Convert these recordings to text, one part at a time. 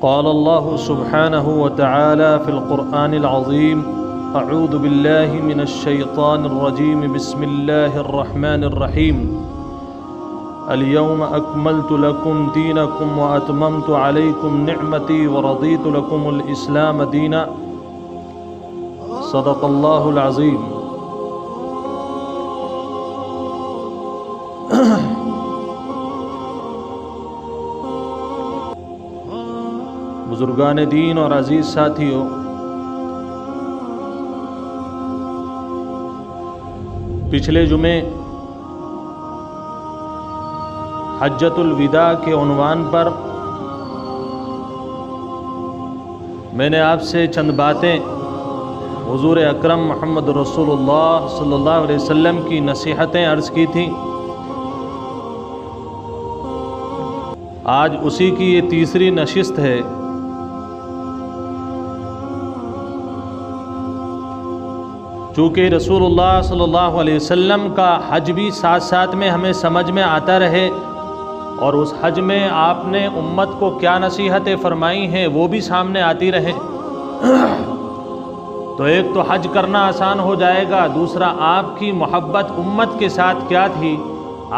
قال الله سبحانه وتعالى في القرآن العظيم أعوذ بالله من الشيطان الرجيم بسم الله الرحمن الرحيم اليوم أكملت لكم دينكم وأتممت عليكم نعمتي ورضيت لكم الإسلام دينا صدق الله العظيم۔ بزرگان دین اور عزیز ساتھیوں، پچھلے جمعے حجۃ الوداع کے عنوان پر میں نے آپ سے چند باتیں حضور اکرم محمد رسول اللہ صلی اللہ علیہ وسلم کی نصیحتیں عرض کی تھیں۔ آج اسی کی یہ تیسری نشست ہے۔ چونکہ رسول اللہ صلی اللہ علیہ وسلم کا حج بھی ساتھ ساتھ میں ہمیں سمجھ میں آتا رہے، اور اس حج میں آپ نے امت کو کیا نصیحتیں فرمائی ہیں وہ بھی سامنے آتی رہے، تو ایک تو حج کرنا آسان ہو جائے گا، دوسرا آپ کی محبت امت کے ساتھ کیا تھی،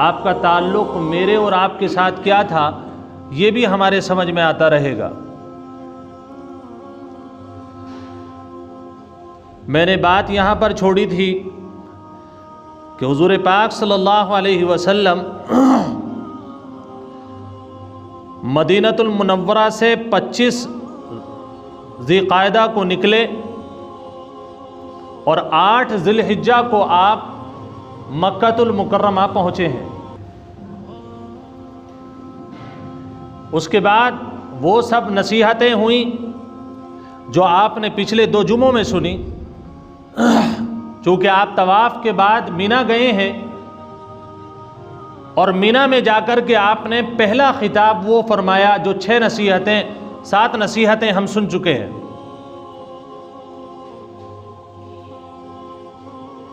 آپ کا تعلق میرے اور آپ کے ساتھ کیا تھا، یہ بھی ہمارے سمجھ میں آتا رہے گا۔ میں نے بات یہاں پر چھوڑی تھی کہ حضور پاک صلی اللہ علیہ وسلم مدینۃ المنورہ سے 25 ذی القعدہ کو نکلے اور 8 ذی الحجہ کو آپ مکہ المکرمہ پہنچے ہیں۔ اس کے بعد وہ سب نصیحتیں ہوئیں جو آپ نے پچھلے 2 جمعوں میں سنی۔ چونکہ آپ طواف کے بعد مینا گئے ہیں، اور مینا میں جا کر کے آپ نے پہلا خطاب وہ فرمایا جو 7 نصیحتیں ہم سن چکے ہیں۔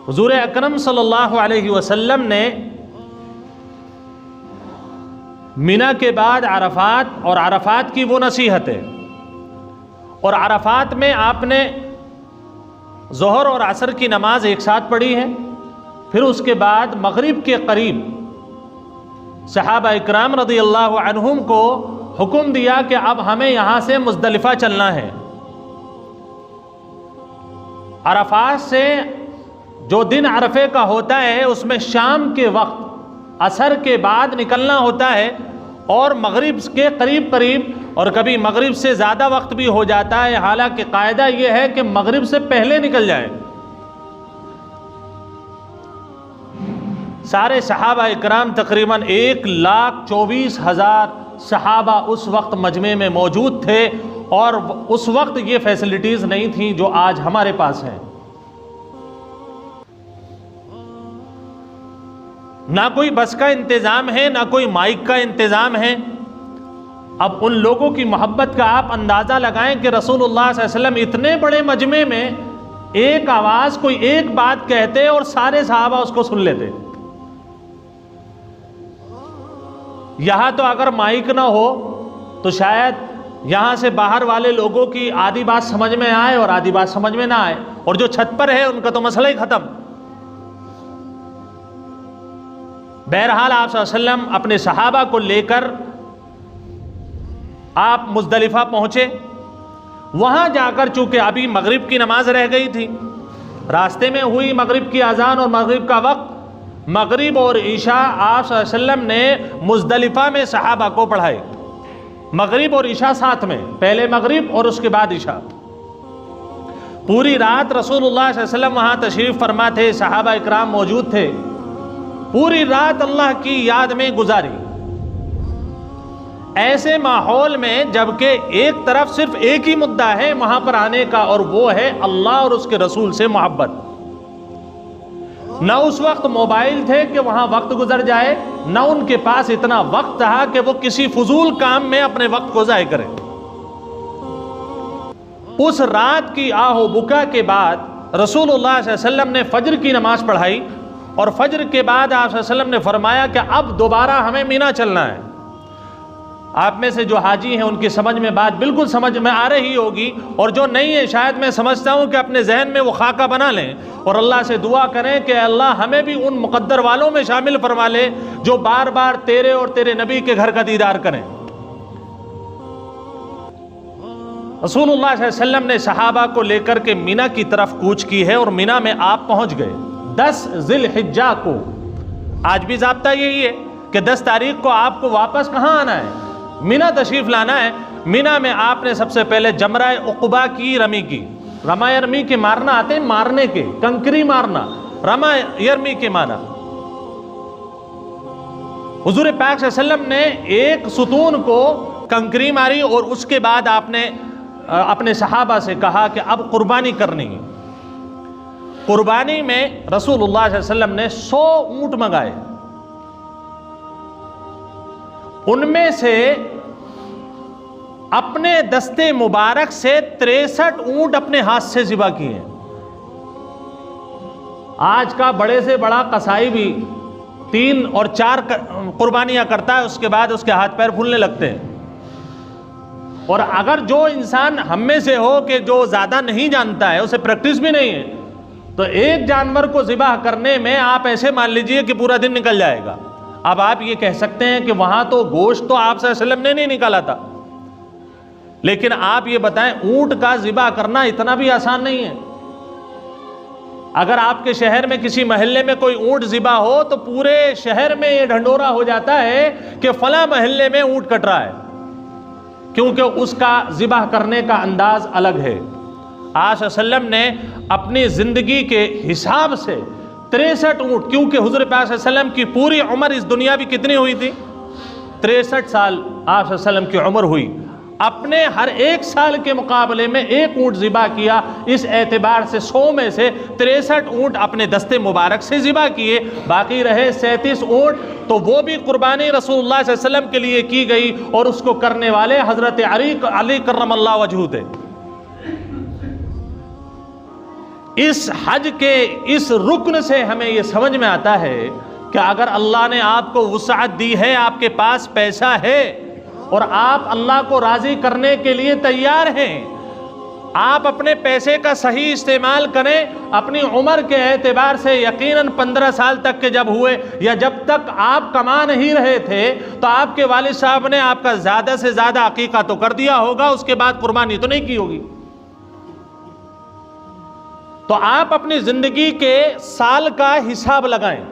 حضور اکرم صلی اللہ علیہ وسلم نے مینا کے بعد عرفات، اور عرفات کی وہ نصیحتیں، اور عرفات میں آپ نے ظہر اور عصر کی نماز ایک ساتھ پڑھی ہے۔ پھر اس کے بعد مغرب کے قریب صحابہ اکرام رضی اللہ عنہم کو حکم دیا کہ اب ہمیں یہاں سے مزدلفہ چلنا ہے۔ عرفات سے جو دن عرفے کا ہوتا ہے اس میں شام کے وقت عصر کے بعد نکلنا ہوتا ہے، اور مغرب کے قریب اور کبھی مغرب سے زیادہ وقت بھی ہو جاتا ہے، حالانکہ قاعدہ یہ ہے کہ مغرب سے پہلے نکل جائیں۔ سارے صحابہ اکرام تقریباً 1,24,000 صحابہ اس وقت مجمع میں موجود تھے، اور اس وقت یہ فیسلٹیز نہیں تھیں جو آج ہمارے پاس ہیں۔ نہ کوئی بس کا انتظام ہے، نہ کوئی مائک کا انتظام ہے۔ اب ان لوگوں کی محبت کا آپ اندازہ لگائیں کہ رسول اللہ صلی اللہ علیہ وسلم اتنے بڑے مجمع میں ایک آواز کوئی ایک بات کہتے اور سارے صحابہ اس کو سن لیتے۔ یہاں تو اگر مائک نہ ہو تو شاید یہاں سے باہر والے لوگوں کی آدھی بات سمجھ میں آئے اور آدھی بات سمجھ میں نہ آئے، اور جو چھت پر ہے ان کا تو مسئلہ ہی ختم۔ بہرحال آپ صلی اللہ علیہ وسلم اپنے صحابہ کو لے کر آپ مزدلفہ پہنچے۔ وہاں جا کر چونکہ ابھی مغرب کی نماز رہ گئی تھی، راستے میں ہوئی مغرب کی اذان اور مغرب کا وقت، مغرب اور عشاء آپ صلی اللہ علیہ وسلم نے مزدلفہ میں صحابہ کو پڑھائے، مغرب اور عشاء ساتھ میں، پہلے مغرب اور اس کے بعد عشاء۔ پوری رات رسول اللہ صلی اللہ علیہ وسلم وہاں تشریف فرما تھے، صحابہ اکرام موجود تھے، پوری رات اللہ کی یاد میں گزاری۔ ایسے ماحول میں جبکہ ایک طرف صرف ایک ہی مدعا ہے وہاں پر آنے کا، اور وہ ہے اللہ اور اس کے رسول سے محبت۔ نہ اس وقت موبائل تھے کہ وہاں وقت گزر جائے، نہ ان کے پاس اتنا وقت تھا کہ وہ کسی فضول کام میں اپنے وقت کو ضائع کریں۔ اس رات کی آہ و بکا کے بعد رسول اللہ صلی اللہ علیہ وسلم نے فجر کی نماز پڑھائی، اور فجر کے بعد آپ صلی اللہ علیہ وسلم نے فرمایا کہ اب دوبارہ ہمیں مینا چلنا ہے۔ آپ میں سے جو حاجی ہیں ان کی سمجھ میں بات بالکل سمجھ میں آ رہی ہوگی، اور جو نہیں ہے شاید میں سمجھتا ہوں کہ اپنے ذہن میں وہ خاکہ بنا لیں اور اللہ سے دعا کریں کہ اللہ ہمیں بھی ان مقدر والوں میں شامل فرما لے جو بار بار تیرے اور تیرے نبی کے گھر کا دیدار کریں۔ رسول اللہ صلی اللہ علیہ وسلم نے صحابہ کو لے کر کے مینا کی طرف کوچ کی ہے، اور مینا میں آپ پہنچ گئے 10 ذی الحجہ کو۔ آج بھی ضابطہ یہی ہے کہ 10 تاریخ کو آپ کو واپس کہاں آنا ہے؟ مینا تشریف لانا ہے۔ مینا میں آپ نے سب سے پہلے جمرہ عقبہ کی رمی کی۔ رمہ یرمی کے مارنا آتے ہیں، مارنے کے، کنکری مارنا، رمہ یرمی کے مانا۔ حضور پاک صلی اللہ علیہ وسلم نے ایک ستون کو کنکری ماری، اور اس کے بعد آپ نے اپنے صحابہ سے کہا کہ اب قربانی کرنی ہے۔ قربانی میں رسول اللہ صلی اللہ علیہ وسلم نے 100 اونٹ منگائے، ان میں سے اپنے دستے مبارک سے 63 اونٹ اپنے ہاتھ سے ذبح کیے ہیں۔ آج کا بڑے سے بڑا قصائی بھی 3 اور 4 قربانیاں کرتا ہے، اس کے بعد اس کے ہاتھ پیر پھولنے لگتے ہیں۔ اور اگر جو انسان ہم میں سے ہو کہ جو زیادہ نہیں جانتا ہے، اسے پریکٹس بھی نہیں ہے، تو ایک جانور کو ذبح کرنے میں آپ ایسے مان لیجئے کہ پورا دن نکل جائے گا۔ اب آپ یہ کہہ سکتے ہیں کہ وہاں تو گوشت تو آپ صلی اللہ علیہ وسلم نے نہیں نکالا تھا، لیکن آپ یہ بتائیں اونٹ کا ذبح کرنا اتنا بھی آسان نہیں ہے۔ اگر آپ کے شہر میں کسی محلے میں کوئی اونٹ ذبح ہو تو پورے شہر میں یہ ڈھنڈورا ہو جاتا ہے کہ فلاں محلے میں اونٹ کٹ رہا ہے، کیونکہ اس کا ذبح کرنے کا انداز الگ ہے۔ آپ صلی اللہ علیہ وسلم نے اپنی زندگی کے حساب سے 63 اونٹ، کیونکہ حضور پاک صلی اللہ علیہ وسلم کی پوری عمر اس دنیا بھی کتنی ہوئی تھی؟ 63 سال آپ صلی اللہ علیہ وسلم کی عمر ہوئی۔ اپنے ہر ایک سال کے مقابلے میں 1 اونٹ ذبح کیا، اس اعتبار سے 100 میں سے 63 اونٹ اپنے دستے مبارک سے ذبح کیے، باقی رہے 37 اونٹ تو وہ بھی قربانی رسول اللہ صلی اللہ علیہ وسلم کے لیے کی گئی، اور اس کو کرنے والے حضرت علی کرم اللہ وجہہ تھے۔ اس حج کے اس رکن سے ہمیں یہ سمجھ میں آتا ہے کہ اگر اللہ نے آپ کو وسعت دی ہے، آپ کے پاس پیسہ ہے اور آپ اللہ کو راضی کرنے کے لیے تیار ہیں، آپ اپنے پیسے کا صحیح استعمال کریں۔ اپنی عمر کے اعتبار سے یقیناً 15 سال تک کے جب ہوئے یا جب تک آپ کما نہیں رہے تھے تو آپ کے والد صاحب نے آپ کا زیادہ سے زیادہ عقیقہ تو کر دیا ہوگا، اس کے بعد قربانی تو نہیں کی ہوگی۔ تو آپ اپنی زندگی کے سال کا حساب لگائیں،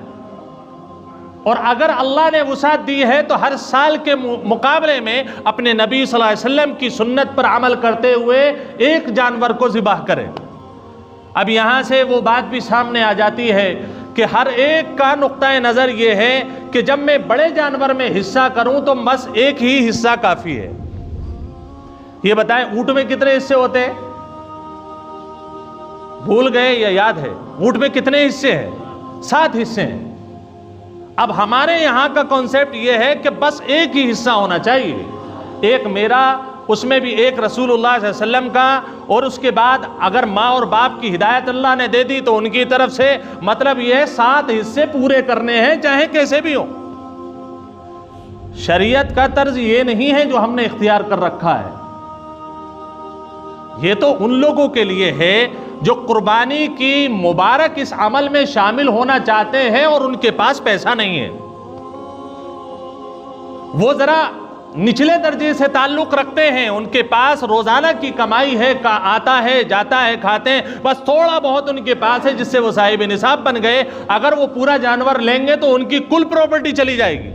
اور اگر اللہ نے وسعت دی ہے تو ہر سال کے مقابلے میں اپنے نبی صلی اللہ علیہ وسلم کی سنت پر عمل کرتے ہوئے ایک جانور کو ذبح کریں۔ اب یہاں سے وہ بات بھی سامنے آ جاتی ہے کہ ہر ایک کا نقطہ نظر یہ ہے کہ جب میں بڑے جانور میں حصہ کروں تو بس ایک ہی حصہ کافی ہے۔ یہ بتائیں اونٹ میں کتنے حصے ہوتے ہیں؟ بھول گئے یا یاد ہے؟ اونٹ میں کتنے حصے ہیں؟ 7 حصے ہیں۔ اب ہمارے یہاں کا کانسیپٹ یہ ہے کہ بس ایک ہی حصہ ہونا چاہیے، ایک میرا، اس میں بھی ایک رسول اللہ صلی اللہ علیہ وسلم کا، اور اس کے بعد اگر ماں اور باپ کی ہدایت اللہ نے دے دی تو ان کی طرف سے، مطلب یہ 7 حصے پورے کرنے ہیں چاہے کیسے بھی ہوں۔ شریعت کا طرز یہ نہیں ہے جو ہم نے اختیار کر رکھا ہے، یہ تو ان لوگوں کے لیے ہے جو قربانی کی مبارک اس عمل میں شامل ہونا چاہتے ہیں اور ان کے پاس پیسہ نہیں ہے، وہ ذرا نچلے درجے سے تعلق رکھتے ہیں، ان کے پاس روزانہ کی کمائی ہے، آتا ہے جاتا ہے، کھاتے ہیں، بس تھوڑا بہت ان کے پاس ہے جس سے وہ صاحب نصاب بن گئے۔ اگر وہ پورا جانور لیں گے تو ان کی کل پراپرٹی چلی جائے گی۔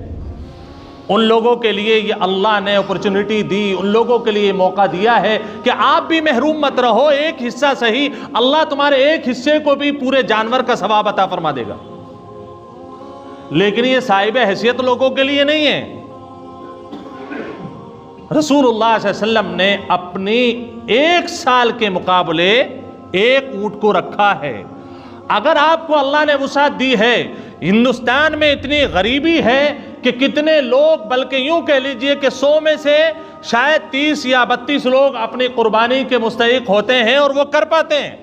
ان لوگوں کے لیے یہ اللہ نے اپرچونٹی دی، ان لوگوں کے لیے موقع دیا ہے کہ آپ بھی محروم مت رہو، ایک حصہ صحیح، اللہ تمہارے ایک حصے کو بھی پورے جانور کا ثواب عطا فرما دے گا۔ لیکن یہ صاحب حیثیت لوگوں کے لیے نہیں ہے۔ رسول اللہ صلی اللہ علیہ وسلم نے اپنی 1 سال کے مقابلے 1 اونٹ کو رکھا ہے۔ اگر آپ کو اللہ نے وسعت دی ہے، ہندوستان میں اتنی غریبی ہے کہ کتنے لوگ، بلکہ یوں کہہ لیجئے کہ 100 میں سے شاید 30 یا 32 لوگ اپنی قربانی کے مستحق ہوتے ہیں اور وہ کر پاتے ہیں۔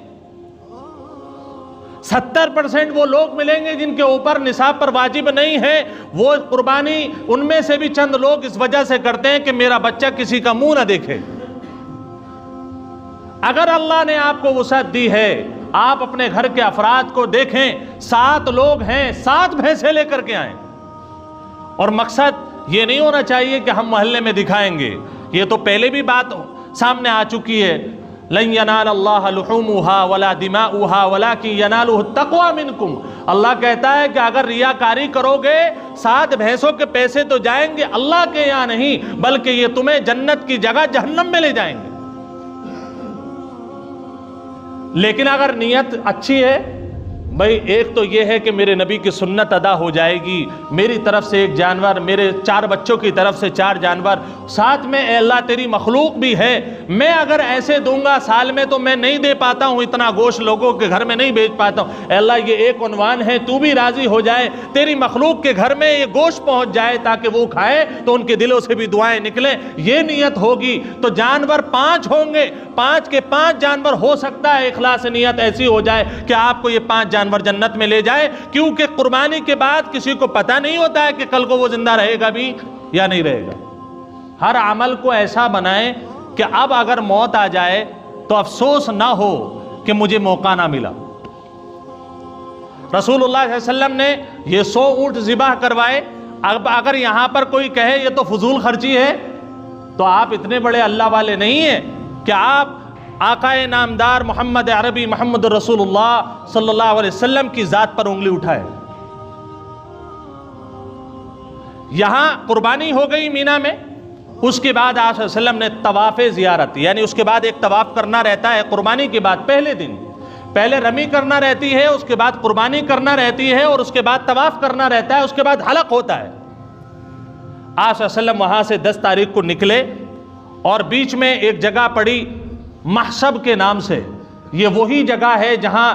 70% وہ لوگ ملیں گے جن کے اوپر نصاب پر واجب نہیں ہے. وہ قربانی ان میں سے بھی چند لوگ اس وجہ سے کرتے ہیں کہ میرا بچہ کسی کا منہ نہ دیکھے. اگر اللہ نے آپ کو وسعت دی ہے، آپ اپنے گھر کے افراد کو دیکھیں، 7 لوگ ہیں، 7 بھینسیں لے کر کے آئیں. اور مقصد یہ نہیں ہونا چاہیے کہ ہم محلے میں دکھائیں گے. یہ تو پہلے بھی بات سامنے آ چکی ہے. لن ینال اللہ لحومها ولا دماؤها ولکن ینالہ التقوی منکم. اللہ کہتا ہے کہ اگر ریاکاری کرو گے 7 بھینسوں کے پیسے تو جائیں گے اللہ کے یہاں نہیں، بلکہ یہ تمہیں جنت کی جگہ جہنم میں لے جائیں گے. لیکن اگر نیت اچھی ہے، بھائی ایک تو یہ ہے کہ میرے نبی کی سنت ادا ہو جائے گی، میری طرف سے ایک جانور، میرے 4 بچوں کی طرف سے 4 جانور، ساتھ میں اے اللہ تیری مخلوق بھی ہے. میں اگر ایسے دوں گا سال میں تو میں نہیں دے پاتا ہوں، اتنا گوشت لوگوں کے گھر میں نہیں بیچ پاتا ہوں. اے اللہ یہ ایک عنوان ہے، تو بھی راضی ہو جائے، تیری مخلوق کے گھر میں یہ گوشت پہنچ جائے تاکہ وہ کھائے تو ان کے دلوں سے بھی دعائیں نکلیں. یہ نیت ہوگی تو جانور 5 ہوں گے، 5 کے 5 جانور ہو سکتا ہے اخلاص نیت ایسی ہو جائے کہ آپ کو یہ 5 جانور جنت میں لے جائے. کیونکہ قربانی کے بعد کسی کو پتہ نہیں ہوتا ہے کہ کل کو وہ زندہ رہے گا بھی یا نہیں رہے گا. ہر عمل کو ایسا بنائیں کہ اب اگر موت آ جائے تو افسوس نہ ہو کہ مجھے موقع نہ ملا. رسول اللہ صلی اللہ علیہ وسلم نے یہ 100 اونٹ ذبح کروائے. اب اگر یہاں پر کوئی کہے یہ تو فضول خرچی ہے، تو آپ اتنے بڑے اللہ والے نہیں ہیں کہ آپ آقائے نامدار محمد عربی محمد رسول اللہ صلی اللہ علیہ وسلم کی ذات پر انگلی اٹھائے. یہاں قربانی ہو گئی مینا میں، اس کے بعد آپ صلی اللہ علیہ وسلم نے طواف زیارت، یعنی اس کے بعد ایک طواف کرنا رہتا ہے قربانی کے بعد. پہلے دن پہلے رمی کرنا رہتی ہے، اس کے بعد قربانی کرنا رہتی ہے، اور اس کے بعد طواف کرنا رہتا ہے، اس کے بعد حلق ہوتا ہے. آپ صلی اللہ علیہ وسلم وہاں سے 10 تاریخ کو نکلے اور بیچ میں ایک جگہ پڑی محسب کے نام سے. یہ وہی جگہ ہے جہاں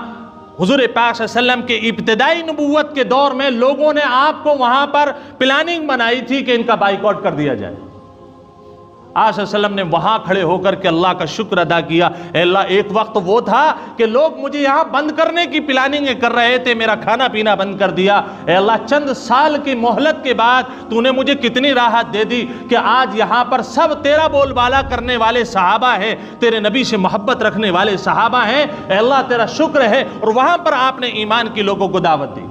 حضور پاک صلی اللہ علیہ وسلم کے ابتدائی نبوت کے دور میں لوگوں نے آپ کو وہاں پر پلاننگ بنائی تھی کہ ان کا بائیکاٹ کر دیا جائے. آپ صلی اللہ علیہ وسلم نے وہاں کھڑے ہو کر کے اللہ کا شکر ادا کیا. اے اللہ ایک وقت وہ تھا کہ لوگ مجھے یہاں بند کرنے کی پلاننگیں کر رہے تھے، میرا کھانا پینا بند کر دیا. اے اللہ چند سال کی مہلت کے بعد تو نے مجھے کتنی راحت دے دی کہ آج یہاں پر سب تیرا بول بالا کرنے والے صحابہ ہیں، تیرے نبی سے محبت رکھنے والے صحابہ ہیں. اے اللہ تیرا شکر ہے. اور وہاں پر آپ نے ایمان کی لوگوں کو دعوت دی.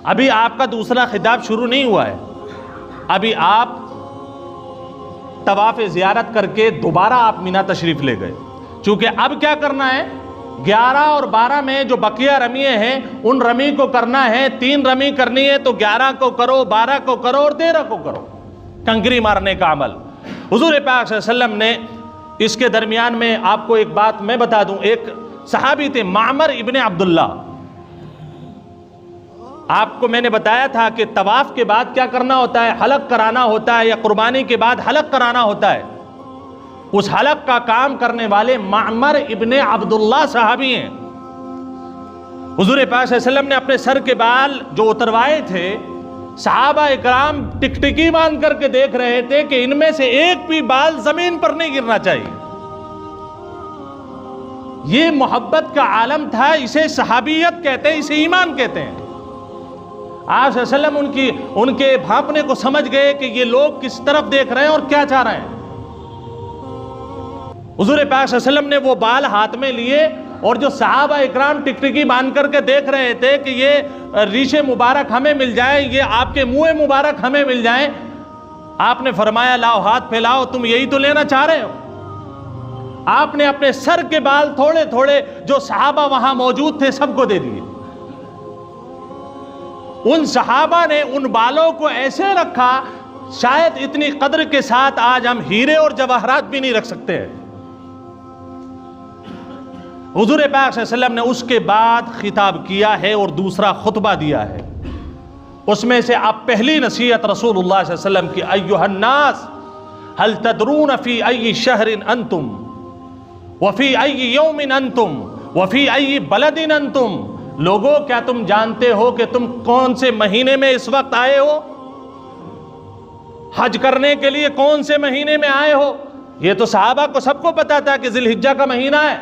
ابھی آپ کا دوسرا خطاب شروع نہیں ہوا ہے. ابھی آپ طواف زیارت کر کے دوبارہ آپ مینا تشریف لے گئے. چونکہ اب کیا کرنا ہے، 11 اور 12 میں جو بقیہ رمیے ہیں ان رمی کو کرنا ہے. 3 رمی کرنی ہے تو 11 کو کرو، 12 کو کرو اور 13 کو کرو، کنکری مارنے کا عمل. حضور پاک صلی اللہ علیہ وسلم نے اس کے درمیان میں آپ کو ایک بات میں بتا دوں. ایک صحابی تھے معمر ابن عبداللہ. آپ کو میں نے بتایا تھا کہ طواف کے بعد کیا کرنا ہوتا ہے، حلق کرانا ہوتا ہے، یا قربانی کے بعد حلق کرانا ہوتا ہے. اس حلق کا کام کرنے والے معمر ابن عبداللہ صحابی ہیں. حضور پاک صلی اللہ علیہ وسلم نے اپنے سر کے بال جو اتروائے تھے، صحابہ اکرام ٹکٹکی باندھ کر کے دیکھ رہے تھے کہ ان میں سے ایک بھی بال زمین پر نہیں گرنا چاہیے. یہ محبت کا عالم تھا. اسے صحابیت کہتے ہیں، اسے ایمان کہتے ہیں. آپ صلی اللہ علیہ وسلم ان کے بھانپنے کو سمجھ گئے کہ یہ لوگ کس طرف دیکھ رہے ہیں اور کیا چاہ رہے ہیں. حضور پاک صلی اللہ علیہ وسلم نے وہ بال ہاتھ میں لیے، اور جو صحابہ اکرام ٹکٹکی باندھ کر کے دیکھ رہے تھے کہ یہ ریش مبارک ہمیں مل جائے، یہ آپ کے منہ مبارک ہمیں مل جائیں، آپ نے فرمایا لاؤ ہاتھ پھیلاؤ، تم یہی تو لینا چاہ رہے ہو. آپ نے اپنے سر کے بال تھوڑے تھوڑے جو صحابہ وہاں موجود تھے سب کو دے دیے. ان صحابہ نے ان بالوں کو ایسے رکھا، شاید اتنی قدر کے ساتھ آج ہم ہیرے اور جواہرات بھی نہیں رکھ سکتے ہیں. حضور پاک صلی اللہ علیہ وسلم نے اس کے بعد خطاب کیا ہے اور دوسرا خطبہ دیا ہے. اس میں سے اب پہلی نصیحت رسول اللہ صلی اللہ علیہ وسلم کی، ایھا الناس هل تدرون فی ای شہر انتم وفی ای یوم انتم وفی ای بلد انتم. لوگوں کیا تم جانتے ہو کہ تم کون سے مہینے میں اس وقت آئے ہو؟ حج کرنے کے لیے کون سے مہینے میں آئے ہو؟ یہ تو صحابہ کو سب کو پتا تھا کہ ذی الحجہ کا مہینہ ہے.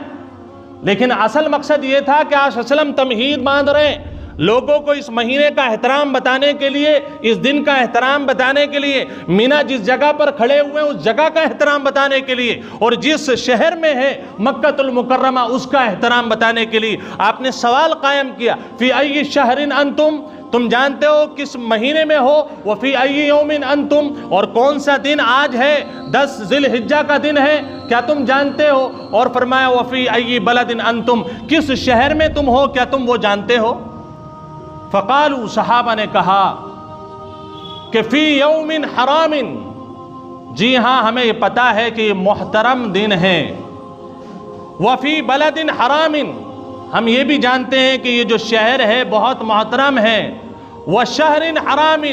لیکن اصل مقصد یہ تھا کہ آپ صلی اللہ علیہ وسلم تمہید باندھ رہے ہیں لوگوں کو اس مہینے کا احترام بتانے کے لیے، اس دن کا احترام بتانے کے لیے، مینا جس جگہ پر کھڑے ہوئے ہیں اس جگہ کا احترام بتانے کے لیے، اور جس شہر میں ہے مکہ المکرمہ اس کا احترام بتانے کے لیے آپ نے سوال قائم کیا، فی ای شہر انتم، تم جانتے ہو کس مہینے میں ہو، وفی ای یوم انتم، اور کون سا دن آج ہے، 10 ذی الحجہ کا دن ہے، کیا تم جانتے ہو؟ اور فرمایا وفی ای بلد انتم، کس شہر میں تم ہو، کیا تم وہ جانتے ہو؟ فقالوا، صحابہ نے کہا کہ فی یوم حرام، جی ہاں ہمیں یہ پتا ہے کہ یہ محترم دن ہے، وفی بلد حرام، ہم یہ بھی جانتے ہیں کہ یہ جو شہر ہے بہت محترم ہے، وشہر حرام،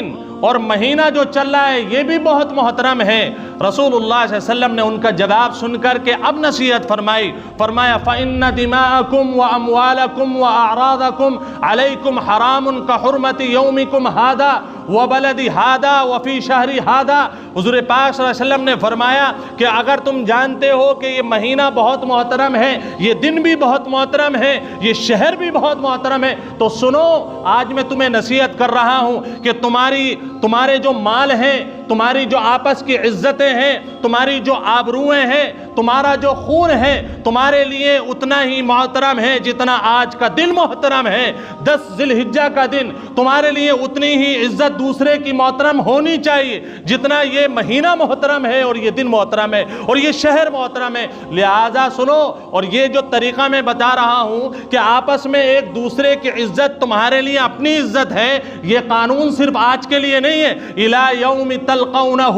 اور مہینہ جو چل رہا ہے یہ بھی بہت محترم ہے۔ رسول اللہ صلی اللہ علیہ وسلم نے ان کا جواب سن کر کے اب نصیحت فرمائی، فرمایا فَإِنَّ دِمَاءَكُمْ وَأَمْوَالَكُمْ وَأَعْرَاضَكُمْ عَلَيْكُمْ حَرَامٌ كَحُرْمَةِ يَوْمِكُمْ هَذَا وَبَلَدِ هَذَا وَفِي شَهْرِ هَذَا۔ حضور پاک صلی اللہ علیہ وسلم نے فرمایا کہ اگر تم جانتے ہو کہ یہ مہینہ بہت محترم ہے، یہ دن بھی بہت محترم ہے، یہ شہر بھی بہت محترم ہے، تو سنو آج میں تمہیں نصیحت کر رہا ہوں کہ تمہارے جو مال ہیں، تمہاری جو آپس کی عزتیں ہیں، تمہاری جو آبروئیں ہیں، تمہارا جو خون ہے، تمہارے لیے اتنا ہی محترم ہے جتنا آج کا دن محترم ہے۔ 10 ذی الحجہ کا دن تمہارے لیے اتنی ہی عزت دوسرے کی محترم ہونی چاہیے جتنا یہ مہینہ محترم ہے، اور یہ دن محترم ہے، اور یہ شہر محترم ہے۔ لہذا سنو، اور یہ جو طریقہ میں بتا رہا ہوں کہ آپس میں ایک دوسرے کی عزت تمہارے لیے اپنی عزت ہے، یہ قانون صرف آج کے لیے نہیں ہے، الی یوم تلقونہ،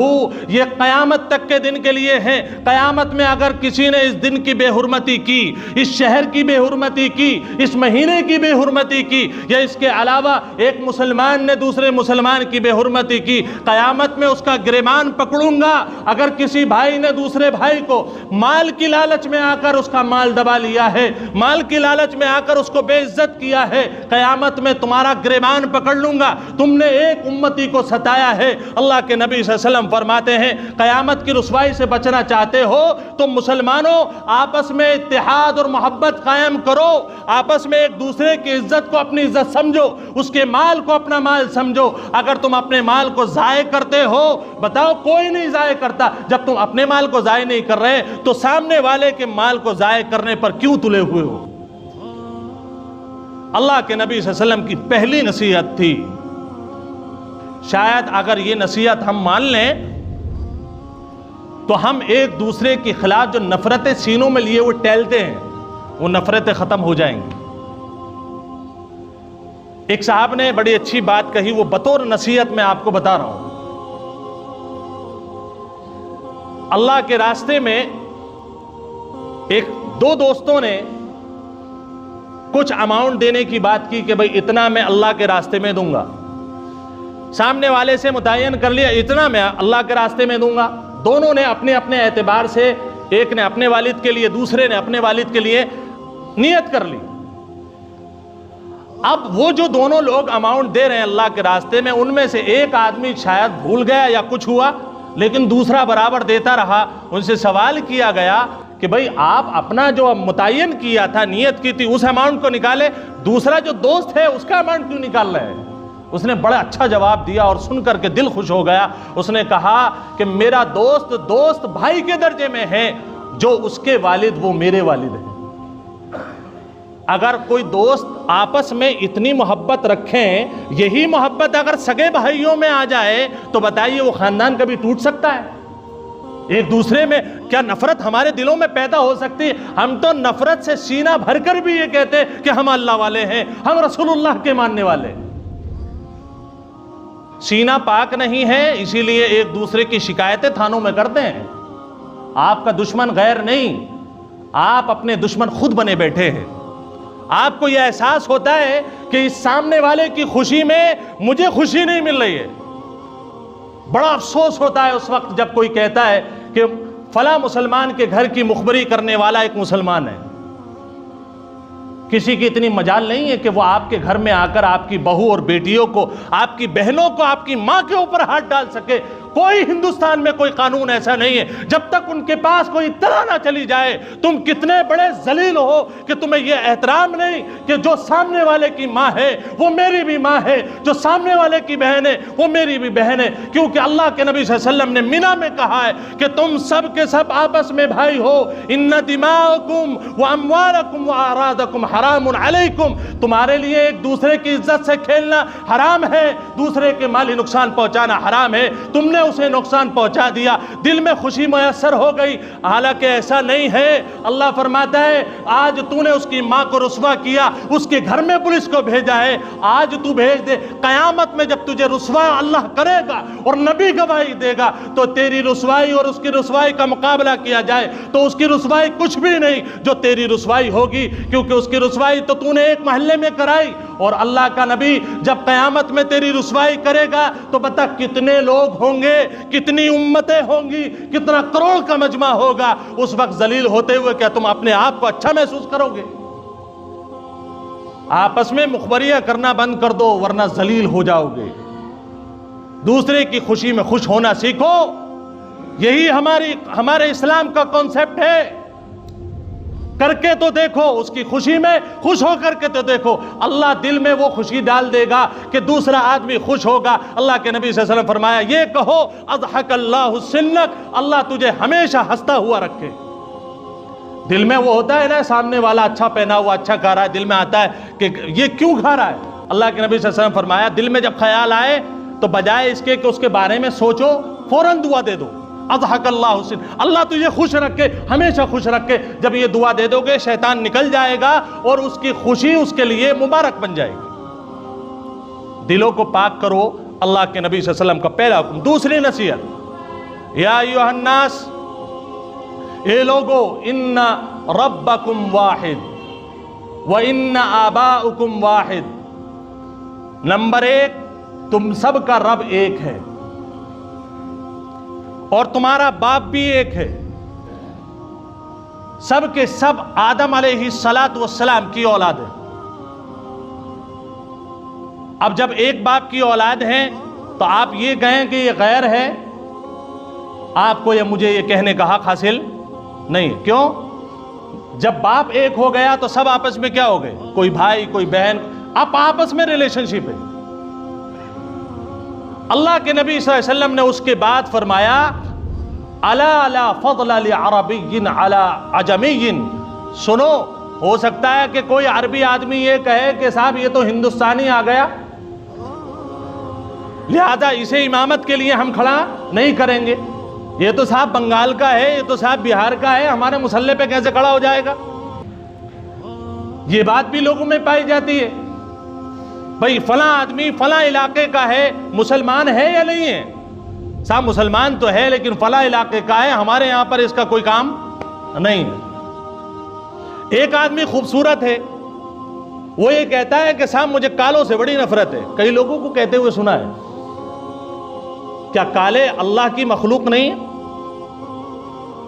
یہ قیامت تک کے دن کے لیے ہے۔ قیامت میں اگر کسی نے اس دن کی بے حرمتی کی، اس شہر کی بے حرمتی کی، اس مہینے کی بے حرمتی کی، یا اس کے علاوہ ایک مسلمان نے دوسرے مسلمان کی بے حرمتی کی، قیامت میں اس کا گریبان پکڑوں گا۔ اگر کسی بھائی نے دوسرے بھائی کو مال کی لالچ میں آ کر اس کا مال دبا لیا ہے، مال کی لالچ میں آ کر اس کو بے عزت کیا ہے، قیامت میں تمہارا گریبان پکڑ لوں گا، تم نے ایک امتی کو ستایا ہے۔ اللہ کے نبی صلی اللہ علیہ وسلم فرماتے ہیں قیامت کی رسوائی سے بچنا چاہتے ہو تو مسلمانوں آپس میں اتحاد اور محبت قائم کرو، آپس میں ایک دوسرے کی عزت کو اپنی عزت سمجھو، اس کے مال کو اپنا مال سمجھو۔ اگر تم اپنے مال کو ضائع کرتے ہو، بتاؤ کوئی نہیں ضائع کرتا، جب تم اپنے مال کو ضائع نہیں کر رہے تو سامنے والے کے مال کو ضائع کرنے پر کیوں تلے ہوئے ہو؟ اللہ کے نبی صلی اللہ علیہ وسلم کی پہلی نصیحت تھی۔ شاید اگر یہ نصیحت ہم مان لیں تو ہم ایک دوسرے کے خلاف جو نفرتیں سینوں میں لیے وہ ٹیلتے ہیں، وہ نفرتیں ختم ہو جائیں گی۔ ایک صاحب نے بڑی اچھی بات کہی، وہ بطور نصیحت میں آپ کو بتا رہا ہوں۔ اللہ کے راستے میں دو دوستوں نے کچھ اماؤنٹ دینے کی بات کی کہ بھئی اتنا میں اللہ کے راستے میں دوں گا۔ سامنے والے سے متعین کر لیا اتنا میں اللہ کے راستے میں دوں گا۔ دونوں نے اپنے اپنے اعتبار سے، ایک نے اپنے والد کے لیے، دوسرے نے اپنے والد کے لیے نیت کر لی۔ اب وہ جو دونوں لوگ اماؤنٹ دے رہے ہیں اللہ کے راستے میں، ان میں سے ایک آدمی شاید بھول گیا یا کچھ ہوا، لیکن دوسرا برابر دیتا رہا۔ ان سے سوال کیا گیا کہ بھئی آپ اپنا جو متعین کیا تھا، نیت کی تھی، اس اماؤنٹ کو نکالے، دوسرا جو دوست ہے اس کا اماؤنٹ کیوں نکال رہے ہیں؟ اس نے بڑا اچھا جواب دیا اور سن کر کے دل خوش ہو گیا۔ اس نے کہا کہ میرا دوست بھائی کے درجے میں ہے، جو اس کے والد وہ میرے والد ہیں۔ اگر کوئی دوست آپس میں اتنی محبت رکھیں، یہی محبت اگر سگے بھائیوں میں آ جائے تو بتائیے وہ خاندان کبھی ٹوٹ سکتا ہے؟ ایک دوسرے میں کیا نفرت ہمارے دلوں میں پیدا ہو سکتی ہے؟ ہم تو نفرت سے سینہ بھر کر بھی یہ کہتے کہ ہم اللہ والے ہیں، ہم رسول اللہ کے ماننے والے۔ سینہ پاک نہیں ہے، اسی لیے ایک دوسرے کی شکایتیں تھانوں میں کرتے ہیں۔ آپ کا دشمن غیر نہیں، آپ اپنے دشمن خود بنے بیٹھے ہیں۔ آپ کو یہ احساس ہوتا ہے کہ اس سامنے والے کی خوشی میں مجھے خوشی نہیں مل رہی ہے۔ بڑا افسوس ہوتا ہے اس وقت جب کوئی کہتا ہے کہ فلاں مسلمان کے گھر کی مخبری کرنے والا ایک مسلمان ہے۔ کسی کی اتنی مجال نہیں ہے کہ وہ آپ کے گھر میں آ کر آپ کی بہو اور بیٹیوں کو، آپ کی بہنوں کو، آپ کی ماں کے اوپر ہاتھ ڈال سکے۔ کوئی ہندوستان میں کوئی قانون ایسا نہیں ہے جب تک ان کے پاس کوئی اطلاع نہ چلی جائے تم کتنے بڑے ذلیل ہو کہ تمہیں یہ احترام نہیں کہ جو سامنے والے کی ماں ہے وہ میری بھی ماں ہے، جو سامنے والے کی بہن ہے وہ میری بھی بہن ہے، کیونکہ اللہ کے نبی صلی اللہ علیہ وسلم نے مینا میں کہا ہے کہ تم سب کے سب آپس میں بھائی ہو، ان دماءکم واموالکم واعراضکم حرام علیکم، تمہارے لیے ایک دوسرے کی عزت سے کھیلنا حرام ہے، دوسرے کے مالی نقصان پہنچانا حرام ہے، تم نے اسے نقصان پہنچا دیا، دل میں خوشی میسر ہو گئی، حالانکہ ایسا نہیں ہے۔ اللہ فرماتا ہے آج تو نے اس کی ماں کو رسوا کیا، اس کے گھر میں پولیس کو بھیجا ہے، آج تو بھیج دے، قیامت میں جب تجھے رسوا اللہ کرے گا اور نبی گواہی دے گا تو تیری رسوائی اور اس کی رسوائی کا مقابلہ کیا جائے تو اس کی رسوائی کچھ بھی نہیں جو تیری رسوائی ہوگی، کیونکہ اس کی رسوائی تو نے ایک محلے میں کرائی، اور اللہ کا نبی جب قیامت میں تیری رسوائی کرے گا تو بتا کتنے لوگ ہوں گے، کتنی امتیں ہوں گی، کتنا کروڑ کا مجمع ہوگا، اس وقت ذلیل ہوتے ہوئے کیا تم اپنے آپ کو اچھا محسوس کرو گے؟ آپس میں مخبریہ کرنا بند کر دو ورنہ ذلیل ہو جاؤ گے۔ دوسرے کی خوشی میں خوش ہونا سیکھو، یہی ہمارے اسلام کا کانسیپٹ ہے۔ کر کے تو دیکھو، اس کی خوشی میں خوش ہو کر کے تو دیکھو، اللہ دل میں وہ خوشی ڈال دے گا کہ دوسرا آدمی خوش ہوگا۔ اللہ کے نبی صلی اللہ علیہ وسلم فرمایا یہ کہو اضحک اللہ سنک، اللہ تجھے ہمیشہ ہنستا ہوا رکھے۔ دل میں وہ ہوتا ہے نا، سامنے والا اچھا پہنا ہوا اچھا کھا رہا ہے، دل میں آتا ہے کہ یہ کیوں کھا رہا ہے؟ اللہ کے نبی صلی اللہ علیہ وسلم فرمایا دل میں جب خیال آئے تو بجائے اس کے کہ اس کے بارے میں سوچو، فوراً دعا دے دو، اضحک اللہ حسن، اللہ تجھے خوش رکھے، ہمیشہ خوش رکھے۔ جب یہ دعا دے دو گے شیطان نکل جائے گا اور اس کی خوشی اس کے لیے مبارک بن جائے گی۔ دلوں کو پاک کرو، اللہ کے نبی صلی اللہ علیہ وسلم کا پہلا حکم۔ دوسری نصیحت، یا ایھا الناس، اے لوگو، ان ربکم واحد وان آباؤکم واحد، نمبر ایک، تم سب کا رب ایک ہے اور تمہارا باپ بھی ایک ہے، سب کے سب آدم علیہ السلام کی اولاد ہے۔ اب جب ایک باپ کی اولاد ہیں تو آپ یہ کہیں کہ یہ غیر ہے، آپ کو یا مجھے یہ کہنے کا حق حاصل نہیں۔ کیوں؟ جب باپ ایک ہو گیا تو سب آپس میں کیا ہو گئے؟ کوئی بھائی کوئی بہن، آپ آپس میں ریلیشن شپ ہے۔ اللہ کے نبی صلی اللہ علیہ وسلم نے اس کے بعد فرمایا الا لا فضل لعربی علی عجمی، سنو، ہو سکتا ہے کہ کوئی عربی آدمی یہ کہے کہ صاحب یہ تو ہندوستانی آ گیا، لہذا اسے امامت کے لیے ہم کھڑا نہیں کریں گے، یہ تو صاحب بنگال کا ہے، یہ تو صاحب بہار کا ہے، ہمارے مسلح پہ کیسے کھڑا ہو جائے گا؟ یہ بات بھی لوگوں میں پائی جاتی ہے۔ بھئی فلاں آدمی فلاں علاقے کا ہے، مسلمان ہے یا نہیں ہے؟ صاحب مسلمان تو ہے لیکن فلاں علاقے کا ہے، ہمارے یہاں پر اس کا کوئی کام نہیں ہے۔ ایک آدمی خوبصورت ہے، وہ یہ کہتا ہے کہ صاحب مجھے کالوں سے بڑی نفرت ہے، کئی لوگوں کو کہتے ہوئے سنا ہے۔ کیا کالے اللہ کی مخلوق نہیں؟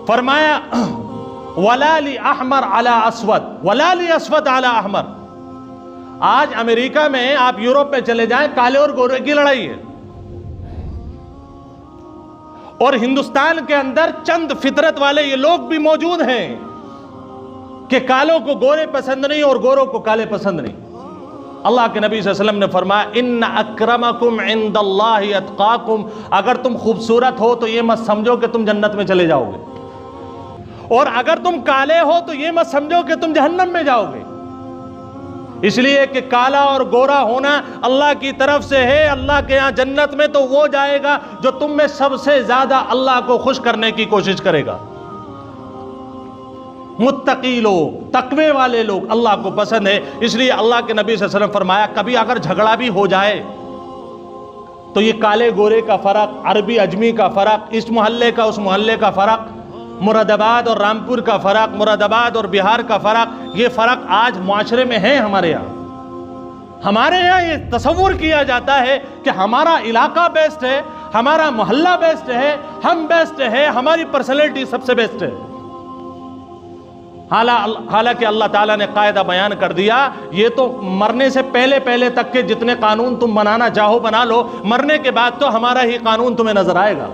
فرمایا وَلَا لِأَحْمَرْ عَلَىٰ أَسْوَدْ وَلَا لِأَسْوَدْ عَلَىٰ أَحْمَرْ۔ آج امریکہ میں آپ یورپ پہ چلے جائیں، کالے اور گورے کی لڑائی ہے، اور ہندوستان کے اندر چند فطرت والے یہ لوگ بھی موجود ہیں کہ کالوں کو گورے پسند نہیں اور گوروں کو کالے پسند نہیں۔ اللہ کے نبی صلی اللہ علیہ وسلم نے فرمایا ان اکرمکم عند اللہ اتقاکم، اگر تم خوبصورت ہو تو یہ مت سمجھو کہ تم جنت میں چلے جاؤ گے، اور اگر تم کالے ہو تو یہ مت سمجھو کہ تم جہنم میں جاؤ گے۔ اس لیے کہ کالا اور گورا ہونا اللہ کی طرف سے ہے، اللہ کے ہاں جنت میں تو وہ جائے گا جو تم میں سب سے زیادہ اللہ کو خوش کرنے کی کوشش کرے گا۔ متقی لوگ، تقوی والے لوگ اللہ کو پسند ہے۔ اس لیے اللہ کے نبی صلی اللہ علیہ وسلم فرمایا کبھی اگر جھگڑا بھی ہو جائے تو یہ کالے گورے کا فرق، عربی اجمی کا فرق، اس محلے کا اس محلے کا فرق، مراد آباد اور رامپور کا فرق، مراد آباد اور بہار کا فرق، یہ فرق آج معاشرے میں ہے۔ ہمارے یہاں یہ تصور کیا جاتا ہے کہ ہمارا علاقہ بیسٹ ہے، ہمارا محلہ بیسٹ ہے، ہم بیسٹ ہے، ہماری پرسنالٹی سب سے بیسٹ ہے۔ حالانکہ اللہ تعالیٰ نے قاعدہ بیان کر دیا، یہ تو مرنے سے پہلے پہلے تک کے جتنے قانون تم بنانا چاہو بنا لو، مرنے کے بعد تو ہمارا ہی قانون تمہیں نظر آئے گا،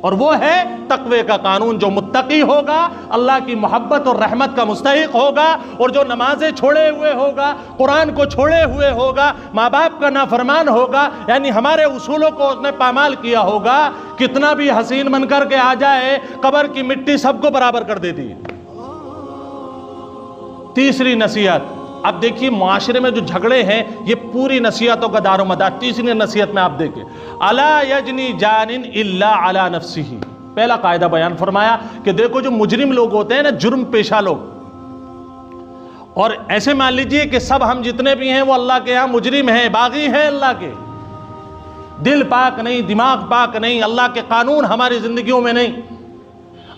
اور وہ ہے تقوی کا قانون۔ جو متقی ہوگا، اللہ کی محبت اور رحمت کا مستحق ہوگا، اور جو نمازیں چھوڑے ہوئے ہوگا، قرآن کو چھوڑے ہوئے ہوگا، ماں باپ کا نافرمان ہوگا، یعنی ہمارے اصولوں کو اس نے پامال کیا ہوگا، کتنا بھی حسین بن کر کے آ جائے، قبر کی مٹی سب کو برابر کر دیتی ہے۔ تیسری نصیحت، اب دیکھیے معاشرے میں جو جھگڑے ہیں یہ پوری نصیحتوں کا دار و مدار۔ تیسری نصیحت میں آپ دیکھیں، الا یجنی جان الا علی نفسہ، پہلا قاعدہ بیان فرمایا کہ دیکھو جو مجرم لوگ ہوتے ہیں نا، جرم پیشہ لوگ، اور ایسے مان لیجئے کہ سب ہم جتنے بھی ہیں وہ اللہ کے ہاں مجرم ہیں، باغی ہیں اللہ کے، دل پاک نہیں، دماغ پاک نہیں، اللہ کے قانون ہماری زندگیوں میں نہیں۔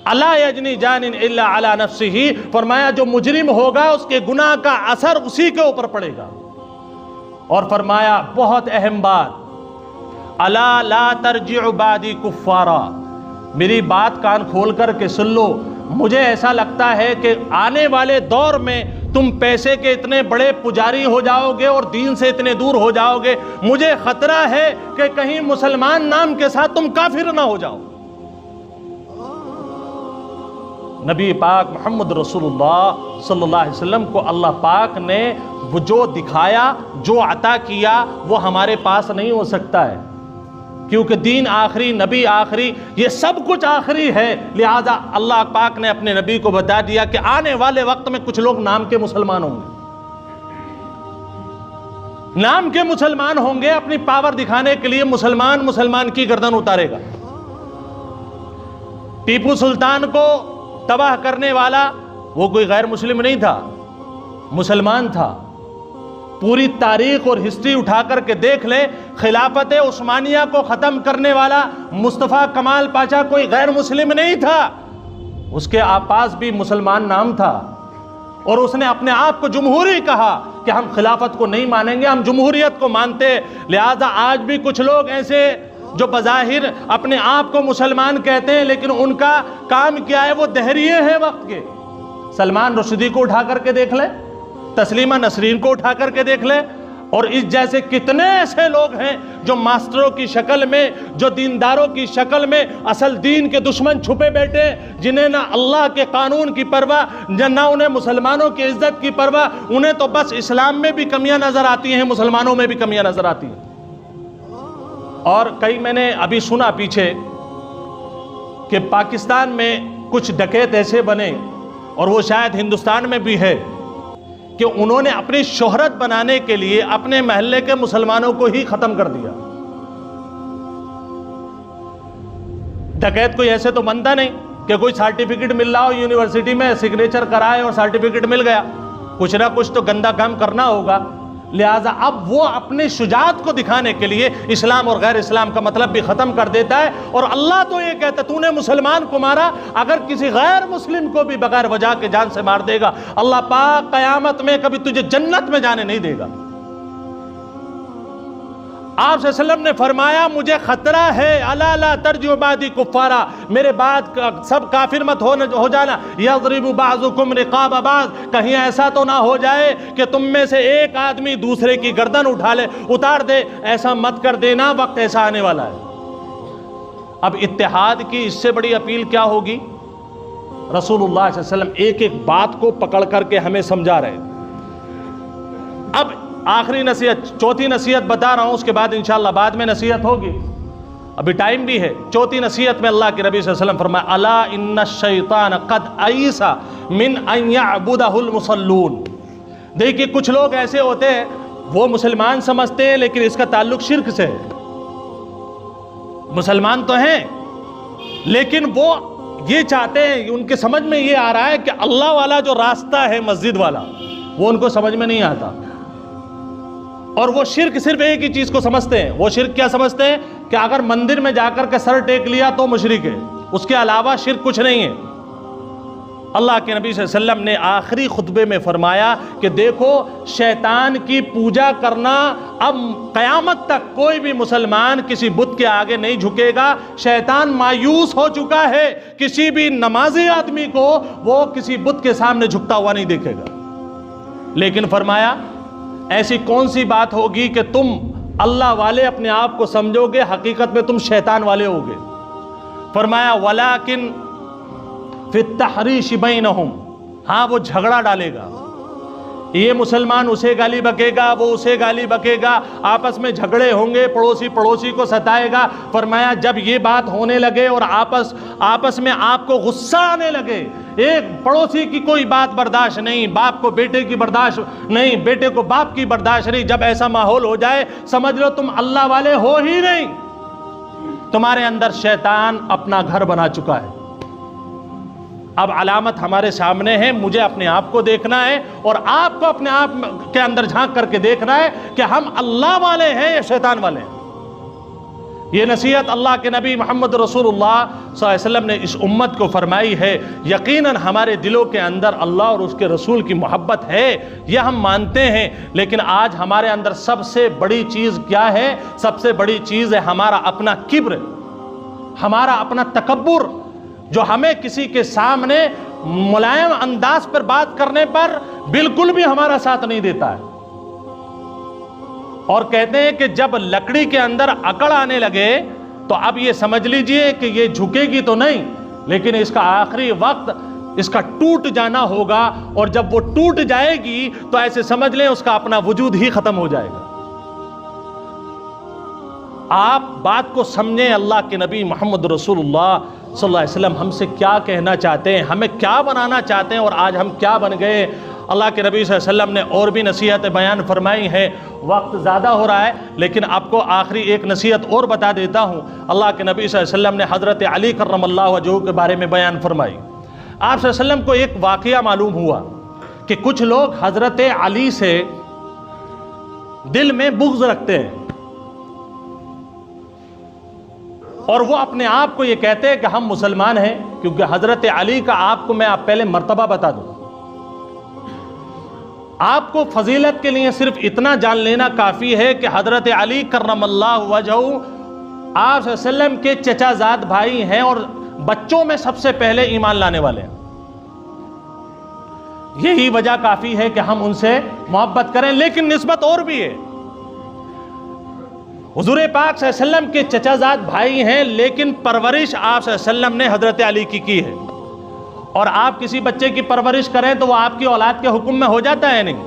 الا یجنی جان الا علی نفسہ، فرمایا جو مجرم ہوگا اس کے گناہ کا اثر اسی کے اوپر پڑے گا، اور فرمایا بہت اہم بات، الا لا ترجع بعدی کفارا، میری بات کان کھول کر کے سن لو، مجھے ایسا لگتا ہے کہ آنے والے دور میں تم پیسے کے اتنے بڑے پجاری ہو جاؤ گے اور دین سے اتنے دور ہو جاؤ گے، مجھے خطرہ ہے کہ کہیں مسلمان نام کے ساتھ تم کافر نہ ہو جاؤ۔ نبی پاک محمد رسول اللہ صلی اللہ علیہ وسلم کو اللہ پاک نے جو دکھایا، جو عطا کیا، وہ ہمارے پاس نہیں ہو سکتا ہے، کیونکہ دین آخری، نبی آخری، یہ سب کچھ آخری ہے، لہذا اللہ پاک نے اپنے نبی کو بتا دیا کہ آنے والے وقت میں کچھ لوگ نام کے مسلمان ہوں گے، نام کے مسلمان ہوں گے، اپنی پاور دکھانے کے لیے مسلمان کی گردن اتارے گا۔ ٹیپو سلطان کو تباہ کرنے والا وہ کوئی غیر مسلم نہیں تھا، مسلمان تھا۔ پوری تاریخ اور ہسٹری اٹھا کر کے دیکھ لے، خلافت عثمانیہ کو ختم کرنے والا مصطفیٰ کمال پاشا کوئی غیر مسلم نہیں تھا، اس کے پاس بھی مسلمان نام تھا، اور اس نے اپنے آپ کو جمہوری کہا کہ ہم خلافت کو نہیں مانیں گے، ہم جمہوریت کو مانتے۔ لہذا آج بھی کچھ لوگ ایسے جو بظاہر اپنے آپ کو مسلمان کہتے ہیں لیکن ان کا کام کیا ہے، وہ دہریے ہیں وقت کے۔ سلمان رشدی کو اٹھا کر کے دیکھ لے، تسلیمہ نسرین کو اٹھا کر کے دیکھ لے، اور اس جیسے کتنے ایسے لوگ ہیں جو ماسٹروں کی شکل میں، جو دینداروں کی شکل میں اصل دین کے دشمن چھپے بیٹھے، جنہیں نہ اللہ کے قانون کی پرواہ، نہ انہیں مسلمانوں کی عزت کی پرواہ، انہیں تو بس اسلام میں بھی کمیاں نظر آتی ہیں، مسلمانوں میں بھی کمیاں نظر آتی ہیں۔ اور کئی میں نے ابھی سنا پیچھے کہ پاکستان میں کچھ ڈکیت ایسے بنے، اور وہ شاید ہندوستان میں بھی ہے، کہ انہوں نے اپنی شہرت بنانے کے لیے اپنے محلے کے مسلمانوں کو ہی ختم کر دیا۔ ڈکیت کوئی ایسے تو بنتا نہیں کہ کوئی سرٹیفکیٹ مل رہا ہو یونیورسٹی میں، سگنیچر کرائے اور سرٹیفکیٹ مل گیا، کچھ نہ کچھ تو گندا کام کرنا ہوگا۔ لہٰذا اب وہ اپنے شجاعت کو دکھانے کے لیے اسلام اور غیر اسلام کا مطلب بھی ختم کر دیتا ہے، اور اللہ تو یہ کہتا ہے تو نے مسلمان کو مارا، اگر کسی غیر مسلم کو بھی بغیر وجہ کے جان سے مار دے گا، اللہ پاک قیامت میں کبھی تجھے جنت میں جانے نہیں دے گا۔ آپ صلی اللہ علیہ وسلم نے فرمایا مجھے خطرہ ہے، الا لا ترجعوا بعدی کفارا، میرے بعد سب کافر مت ہو جانا، یضرب بعضکم رقاب بعض، کہیں ایسا تو نہ ہو جائے کہ تم میں سے ایک آدمی دوسرے کی گردن اتار دے، ایسا مت کر دینا، وقت ایسا آنے والا ہے۔ اب اتحاد کی اس سے بڑی اپیل کیا ہوگی؟ رسول اللہ صلی اللہ علیہ وسلم ایک ایک بات کو پکڑ کر کے ہمیں سمجھا رہے۔ اب آخری نصیحت، چوتھی نصیحت بتا رہا ہوں، اس کے بعد انشاءاللہ بعد میں نصیحت ہوگی، ابھی ٹائم بھی ہے۔ چوتھی نصیحت میں اللہ کے نبی صلی اللہ علیہ وسلم فرمایا الا ان الشیطان قد ایس من ان یعبدہ المصلون۔ دیکھیے کچھ لوگ ایسے ہوتے ہیں، وہ مسلمان سمجھتے ہیں لیکن اس کا تعلق شرک سے ہے، مسلمان تو ہیں لیکن وہ یہ چاہتے ہیں، ان کے سمجھ میں یہ آ رہا ہے کہ اللہ والا جو راستہ ہے مسجد والا، وہ ان کو سمجھ میں نہیں آتا، اور وہ شرک صرف ایک ہی چیز کو سمجھتے ہیں۔ وہ شرک کیا سمجھتے ہیں کہ اگر مندر میں جا کر کے سر ٹیک لیا تو مشرک ہے، اس کے علاوہ شرک کچھ نہیں ہے۔ اللہ کے نبی صلی اللہ علیہ وسلم نے آخری خطبے میں فرمایا کہ دیکھو شیطان کی پوجا کرنا، اب قیامت تک کوئی بھی مسلمان کسی بت کے آگے نہیں جھکے گا، شیطان مایوس ہو چکا ہے، کسی بھی نمازی آدمی کو وہ کسی بت کے سامنے جھکتا ہوا نہیں دیکھے گا۔ لیکن فرمایا ایسی کون سی بات ہوگی کہ تم اللہ والے اپنے آپ کو سمجھو گے، حقیقت میں تم شیطان والے ہوگے۔ فرمایا وَلَكِنْ فِي التَّحْرِيشِ بَيْنَهُمْ، ہاں وہ جھگڑا ڈالے گا، یہ مسلمان اسے گالی بکے گا، وہ اسے گالی بکے گا، آپس میں جھگڑے ہوں گے، پڑوسی پڑوسی کو ستائے گا۔ فرمایا جب یہ بات ہونے لگے اور آپس میں آپ کو غصہ آنے لگے، ایک پڑوسی کی کوئی بات برداشت نہیں، باپ کو بیٹے کی برداشت نہیں، بیٹے کو باپ کی برداشت نہیں، جب ایسا ماحول ہو جائے سمجھ لو تم اللہ والے ہو ہی نہیں، تمہارے اندر شیطان اپنا گھر بنا چکا ہے۔ اب علامت ہمارے سامنے ہے، مجھے اپنے آپ کو دیکھنا ہے اور آپ کو اپنے آپ کے اندر جھانک کر کے دیکھنا ہے کہ ہم اللہ والے ہیں یا شیطان والے ہیں۔ یہ نصیحت اللہ کے نبی محمد رسول اللہ صلی اللہ علیہ وسلم نے اس امت کو فرمائی ہے۔ یقیناً ہمارے دلوں کے اندر اللہ اور اس کے رسول کی محبت ہے، یہ ہم مانتے ہیں، لیکن آج ہمارے اندر سب سے بڑی چیز کیا ہے؟ سب سے بڑی چیز ہے ہمارا اپنا کبر، ہمارا اپنا تکبر، جو ہمیں کسی کے سامنے ملائم انداز پر بات کرنے پر بالکل بھی ہمارا ساتھ نہیں دیتا ہے۔ اور کہتے ہیں کہ جب لکڑی کے اندر اکڑ آنے لگے تو اب یہ سمجھ لیجئے کہ یہ جھکے گی تو نہیں، لیکن اس کا آخری وقت اس کا ٹوٹ جانا ہوگا، اور جب وہ ٹوٹ جائے گی تو ایسے سمجھ لیں اس کا اپنا وجود ہی ختم ہو جائے گا۔ آپ بات کو سمجھیں، اللہ کے نبی محمد رسول اللہ صلی اللہ علیہ وسلم ہم سے کیا کہنا چاہتے ہیں، ہمیں کیا بنانا چاہتے ہیں، اور آج ہم کیا بن گئے۔ اللہ کے نبی صلی اللہ علیہ وسلم نے اور بھی نصیحتیں بیان فرمائی ہیں، وقت زیادہ ہو رہا ہے لیکن آپ کو آخری ایک نصیحت اور بتا دیتا ہوں۔ اللہ کے نبی صلی اللہ علیہ وسلم نے حضرت علی کرم اللہ وجہہ کے بارے میں بیان فرمائی۔ آپ صلی اللہ علیہ وسلم کو ایک واقعہ معلوم ہوا کہ کچھ لوگ حضرت علی سے دل میں بغض رکھتے ہیں، اور وہ اپنے آپ کو یہ کہتے ہیں کہ ہم مسلمان ہیں، کیونکہ حضرت علی کا آپ کو میں پہلے مرتبہ بتا دوں۔ آپ کو فضیلت کے لیے صرف اتنا جان لینا کافی ہے کہ حضرت علی کرم اللہ وجہہ آپ صلی اللہ علیہ وسلم کے چچا زاد بھائی ہیں، اور بچوں میں سب سے پہلے ایمان لانے والے ہیں۔ یہی وجہ کافی ہے کہ ہم ان سے محبت کریں، لیکن نسبت اور بھی ہے۔ حضور پاک صلی اللہ علیہ وسلم کے چچا زاد بھائی ہیں، لیکن پرورش آپ صلی اللہ علیہ وسلم نے حضرت علی کی ہے، اور آپ کسی بچے کی پرورش کریں تو وہ آپ کی اولاد کے حکم میں ہو جاتا ہے؟ نہیں،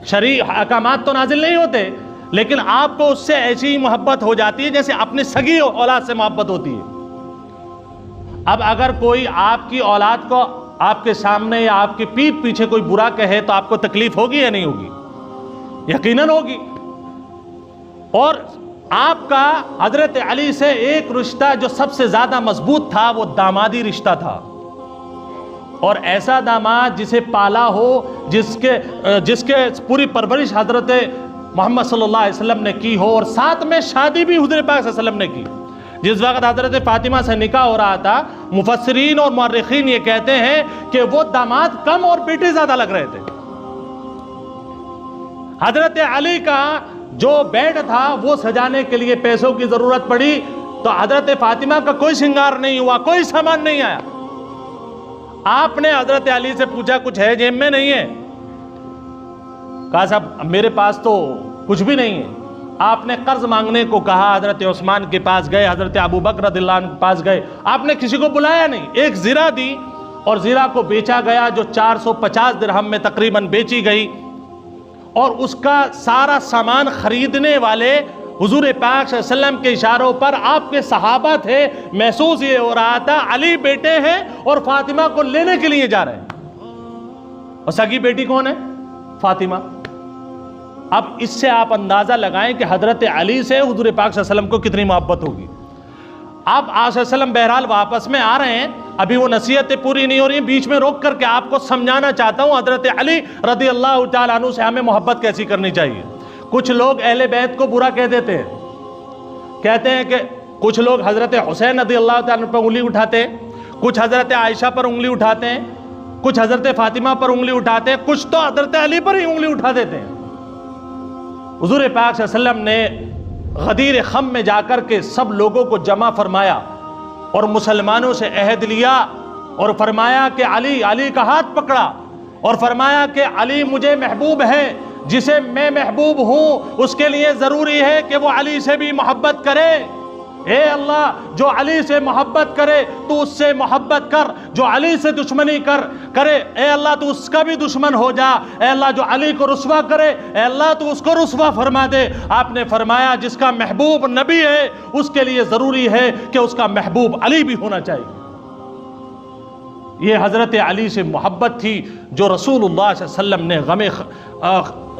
شرعی احکامات تو نازل نہیں ہوتے، لیکن آپ کو اس سے ایسی محبت ہو جاتی ہے جیسے اپنی سگی اولاد سے محبت ہوتی ہے۔ اب اگر کوئی آپ کی اولاد کو آپ کے سامنے یا آپ کی پیٹھ پیچھے کوئی برا کہے تو آپ کو تکلیف ہوگی یا نہیں ہوگی؟ یقیناً ہوگی۔ اور آپ کا حضرت علی سے ایک رشتہ جو سب سے زیادہ مضبوط تھا وہ دامادی رشتہ تھا، اور ایسا داماد جسے پالا ہو، جس کے پوری پرورش حضرت محمد صلی اللہ علیہ وسلم نے کی ہو، اور ساتھ میں شادی بھی حضور پاک صلی اللہ علیہ وسلم نے کی۔ جس وقت حضرت فاطمہ سے نکاح ہو رہا تھا، مفسرین اور مورخین یہ کہتے ہیں کہ وہ داماد کم اور بیٹے زیادہ لگ رہے تھے۔ حضرت علی کا جو بیڈ تھا وہ سجانے کے لیے پیسوں کی ضرورت پڑی تو حضرت فاطمہ کا کوئی سنگار نہیں ہوا، کوئی سامان نہیں آیا۔ آپ نے حضرت علی سے پوچھا کچھ ہے جیب میں؟ نہیں ہے۔ کہا صاحب میرے پاس تو کچھ بھی نہیں ہے۔ آپ نے قرض مانگنے کو کہا، حضرت عثمان کے پاس گئے، حضرت ابو بکر رضی اللہ عنہ کے پاس گئے، آپ نے کسی کو بلایا نہیں، ایک زرہ دی اور زرہ کو بیچا گیا جو 450 درہم میں تقریباً بیچی گئی، اور اس کا سارا سامان خریدنے والے حضور پاک صلی اللہ علیہ وسلم کے اشاروں پر آپ کے صحابہ تھے۔ محسوس یہ ہو رہا تھا علی بیٹے ہیں اور فاطمہ کو لینے کے لیے جا رہے ہیں، اور سگی بیٹی کون ہے؟ فاطمہ۔ اب اس سے آپ اندازہ لگائیں کہ حضرت علی سے حضور پاک صلی اللہ علیہ وسلم کو کتنی محبت ہوگی۔ اب آپ صلی اللہ علیہ وسلم بہرحال واپس میں آ رہے ہیں، ابھی وہ نصیحتیں پوری نہیں ہو رہی ہیں، بیچ میں روک کر کے آپ کو سمجھانا چاہتا ہوں حضرت علی رضی اللہ تعالیٰ عنہ سے ہمیں محبت کیسی کرنی چاہیے۔ کچھ لوگ اہل بیت کو برا کہہ دیتے ہیں، کہتے ہیں کہ کچھ لوگ حضرت حسین رضی اللہ تعالیٰ عنہ پر انگلی اٹھاتے ہیں، کچھ حضرت عائشہ پر انگلی اٹھاتے ہیں، کچھ حضرت فاطمہ پر انگلی اٹھاتے ہیں، کچھ تو حضرت علی پر ہی انگلی اٹھا دیتے ہیں۔ حضور پاک صلی اللہ علیہ وسلم نے غدیر خم میں جا کر کے سب لوگوں کو جمع فرمایا اور مسلمانوں سے عہد لیا اور فرمایا کہ علی کا ہاتھ پکڑا اور فرمایا کہ علی مجھے محبوب ہے، جسے میں محبوب ہوں اس کے لیے ضروری ہے کہ وہ علی سے بھی محبت کرے۔ اے اللہ، جو علی سے محبت کرے تو اس سے محبت کر، جو علی سے دشمنی کرے اے اللہ تو اس کا بھی دشمن ہو جا، اے اللہ جو علی کو رسوا کرے اے اللہ تو اس کو رسوا فرما دے۔ آپ نے فرمایا جس کا محبوب نبی ہے اس کے لیے ضروری ہے کہ اس کا محبوب علی بھی ہونا چاہیے۔ یہ حضرت علی سے محبت تھی جو رسول اللہ صلی اللہ علیہ وسلم نے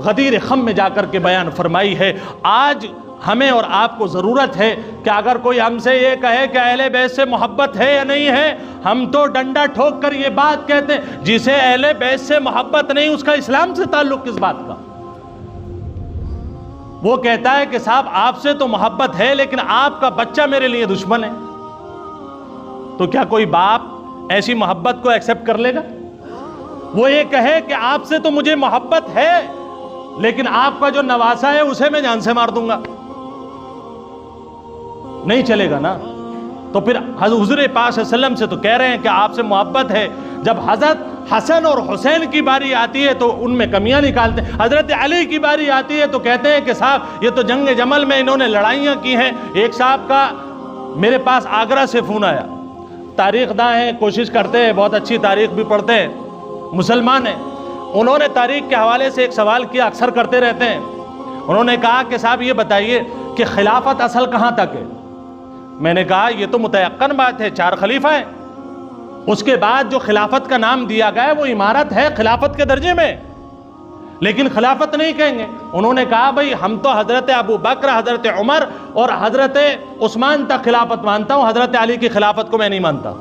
غدیر خم میں جا کر کے بیان فرمائی ہے۔ آج ہمیں اور آپ کو ضرورت ہے کہ اگر کوئی ہم سے یہ کہے کہ اہل بیت سے محبت ہے یا نہیں ہے، ہم تو ڈنڈا ٹھوک کر یہ بات کہتے ہیں جسے اہل بیت سے محبت نہیں اس کا اسلام سے تعلق کس بات کا؟ وہ کہتا ہے کہ صاحب آپ سے تو محبت ہے لیکن آپ کا بچہ میرے لیے دشمن ہے، تو کیا کوئی باپ ایسی محبت کو ایکسپٹ کر لے گا؟ وہ یہ کہے کہ آپ سے تو مجھے محبت ہے لیکن آپ کا جو نواسا ہے اسے میں جان سے مار دوں گا، نہیں چلے گا نا۔ تو پھر حضور پاک صلی اللہ علیہ وسلم سے تو کہہ رہے ہیں کہ آپ سے محبت ہے، جب حضرت حسن اور حسین کی باری آتی ہے تو ان میں کمیاں نکالتے ہیں، حضرت علی کی باری آتی ہے تو کہتے ہیں کہ صاحب یہ تو جنگ جمل میں انہوں نے لڑائیاں کی ہیں۔ ایک صاحب کا میرے پاس آگرہ سے فون آیا، تاریخ داں ہیں، کوشش کرتے ہیں، بہت اچھی تاریخ بھی پڑھتے ہیں، مسلمان ہیں۔ انہوں نے تاریخ کے حوالے سے ایک سوال کیا، اکثر کرتے رہتے ہیں۔ انہوں نے کہا کہ صاحب یہ بتائیے کہ خلافت اصل کہاں تک ہے؟ میں نے کہا یہ تو متیقن بات ہے، 4 خلیفہ ہیں، اس کے بعد جو خلافت کا نام دیا گیا ہے وہ امارت ہے، خلافت کے درجے میں، لیکن خلافت نہیں کہیں گے۔ انہوں نے کہا بھئی ہم تو حضرت ابو بکر، حضرت عمر اور حضرت عثمان تک خلافت مانتا ہوں، حضرت علی کی خلافت کو میں نہیں مانتا۔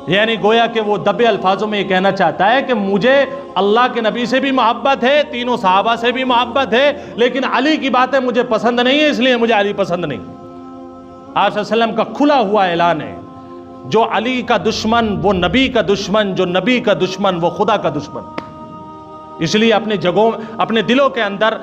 یعنی گویا کہ وہ دبے الفاظوں میں یہ کہنا چاہتا ہے کہ مجھے اللہ کے نبی سے بھی محبت ہے، تینوں صحابہ سے بھی محبت ہے، لیکن علی کی باتیں مجھے پسند نہیں ہے، اس لیے مجھے علی پسند نہیں۔ آپ صلی اللہ علیہ وسلم کا کھلا ہوا اعلان ہے، جو علی کا دشمن وہ نبی کا دشمن، جو نبی کا دشمن وہ خدا کا دشمن۔ اس لیے اپنے جگہوں، اپنے دلوں کے اندر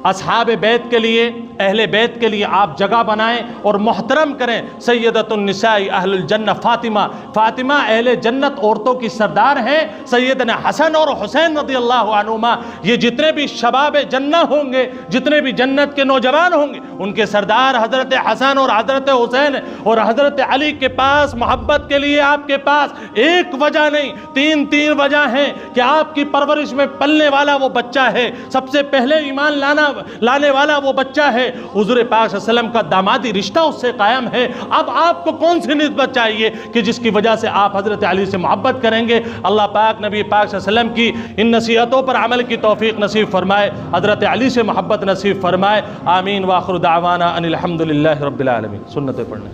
اصحاب بیت کے لیے، اہل بیت کے لیے آپ جگہ بنائیں اور محترم کریں۔ سیدۃ النساء اہل الجنہ فاطمہ اہل جنت عورتوں کی سردار ہیں۔ سیدنا حسن اور حسین رضی اللہ عنہما، یہ جتنے بھی شباب جنہ ہوں گے، جتنے بھی جنت کے نوجوان ہوں گے، ان کے سردار حضرت حسن اور حضرت حسین۔ اور حضرت علی کے پاس محبت کے لیے آپ کے پاس ایک وجہ نہیں، تین وجہ ہیں کہ آپ کی پرورش میں پلنے والا وہ بچہ ہے، سب سے پہلے ایمان لانے والا وہ بچہ ہے، حضور پاک صلی اللہ علیہ وسلم کا دامادی رشتہ اس سے قائم ہے۔ اب آپ کو کون سی نسبت چاہیے کہ جس کی وجہ سے آپ حضرت علی سے محبت کریں گے؟ اللہ پاک نبی پاک صلی اللہ علیہ وسلم کی ان نصیحتوں پر عمل کی توفیق نصیب فرمائے، حضرت علی سے محبت نصیب فرمائے۔ آمین۔ وآخر دعوانا ان الحمدللہ رب العالمین۔ سنتیں پڑھنے